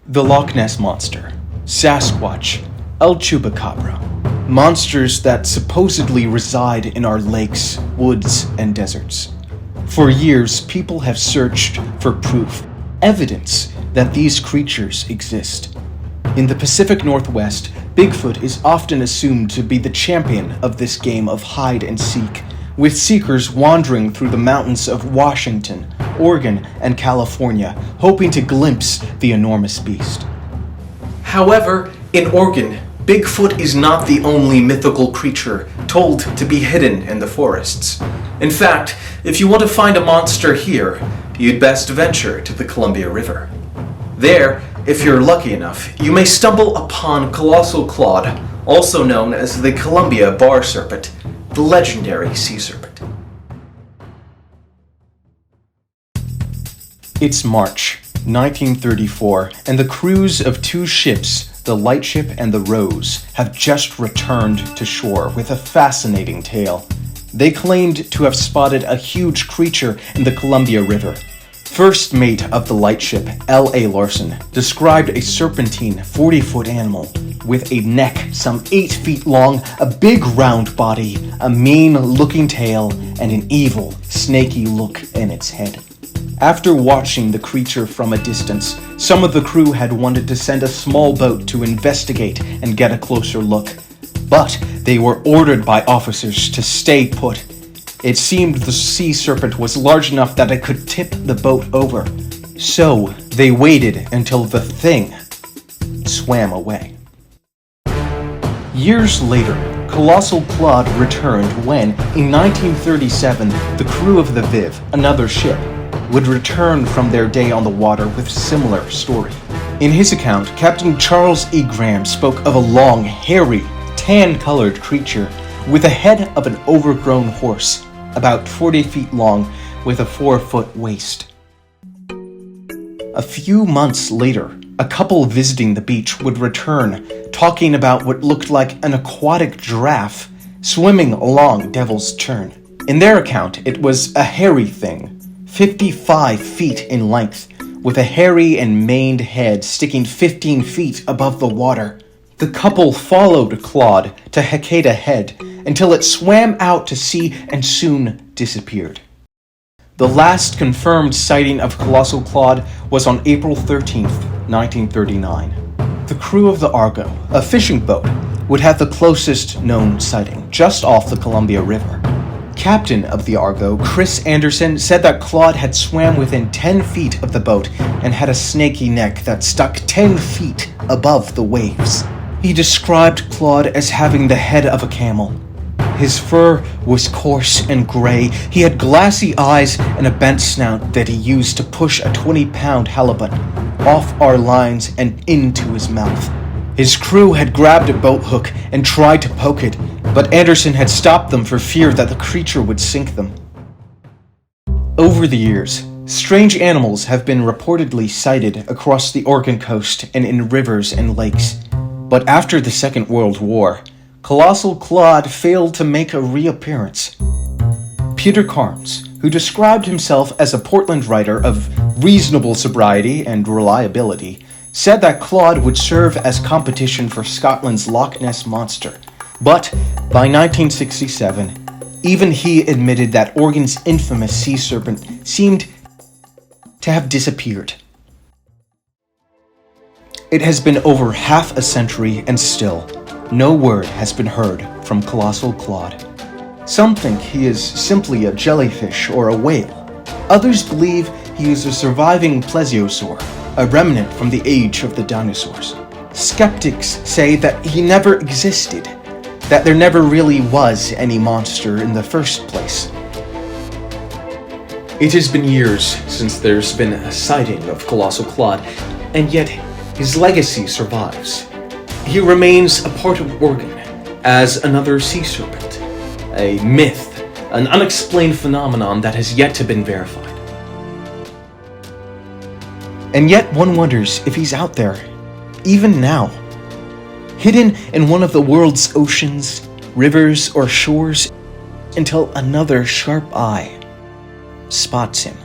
The Loch Ness Monster, Sasquatch, El Chupacabra, monsters that supposedly reside in our lakes, woods, and deserts. For years, people have searched for proof, evidence that these creatures exist. In the Pacific Northwest, Bigfoot is often assumed to be the champion of this game of hide and seek, with seekers wandering through the mountains of Washington, Oregon, and California, hoping to glimpse the enormous beast. However, in Oregon, Bigfoot is not the only mythical creature told to be hidden in the forests. In fact, if you want to find a monster here, you'd best venture to the Columbia River. There, if you're lucky enough, you may stumble upon Colossal Claude, also known as the Columbia Bar Serpent, the legendary sea serpent. It's March 1934, and the crews of two ships, the Lightship and the Rose, have just returned to shore with a fascinating tale. They claimed to have spotted a huge creature in the Columbia River. First mate of the Lightship, L.A. Larson, described a serpentine 40-foot animal with a neck some 8 feet long, a big round body, a mean-looking tail, and an evil, snaky look in its head. After watching the creature from a distance, some of the crew had wanted to send a small boat to investigate and get a closer look, but they were ordered by officers to stay put. It seemed the sea serpent was large enough that it could tip the boat over, so they waited until the thing swam away. Years later, Colossal Claude returned when, in 1937, the crew of the Viv, another ship, would return from their day on the water with a similar story. In his account, Captain Charles E. Graham spoke of a long, hairy, tan-colored creature with the head of an overgrown horse, about 40 feet long, with a 4-foot waist. A few months later, a couple visiting the beach would return, talking about what looked like an aquatic giraffe swimming along Devil's Turn. In their account, it was a hairy thing, 55 feet in length, with a hairy and maned head sticking 15 feet above the water. The couple followed Claude to Hecata Head until it swam out to sea and soon disappeared. The last confirmed sighting of Colossal Claude was on April 13th, 1939. The crew of the Argo, a fishing boat, would have the closest known sighting, just off the Columbia River. Captain of the Argo, Chris Anderson, said that Claude had swam within 10 feet of the boat and had a snaky neck that stuck 10 feet above the waves. He described Claude as having the head of a camel. His fur was coarse and gray. He had glassy eyes and a bent snout that he used to push a 20-pound halibut off our lines and into his mouth. His crew had grabbed a boat hook and tried to poke it, but Anderson had stopped them for fear that the creature would sink them. Over the years, strange animals have been reportedly sighted across the Oregon coast and in rivers and lakes. But after the Second World War, Colossal Claude failed to make a reappearance. Peter Cairns, who described himself as a Portland writer of reasonable sobriety and reliability, said that Claude would serve as competition for Scotland's Loch Ness Monster. But by 1967, even he admitted that Oregon's infamous sea serpent seemed to have disappeared. It has been over half a century and still, no word has been heard from Colossal Claude. Some think he is simply a jellyfish or a whale. Others believe he is a surviving plesiosaur, a remnant from the age of the dinosaurs. Skeptics say that he never existed, that there never really was any monster in the first place. It has been years since there's been a sighting of Colossal Claude, and yet his legacy survives. He remains a part of Oregon as another sea serpent, a myth, an unexplained phenomenon that has yet to be verified. And yet one wonders if he's out there, even now, hidden in one of the world's oceans, rivers, or shores, until another sharp eye spots him.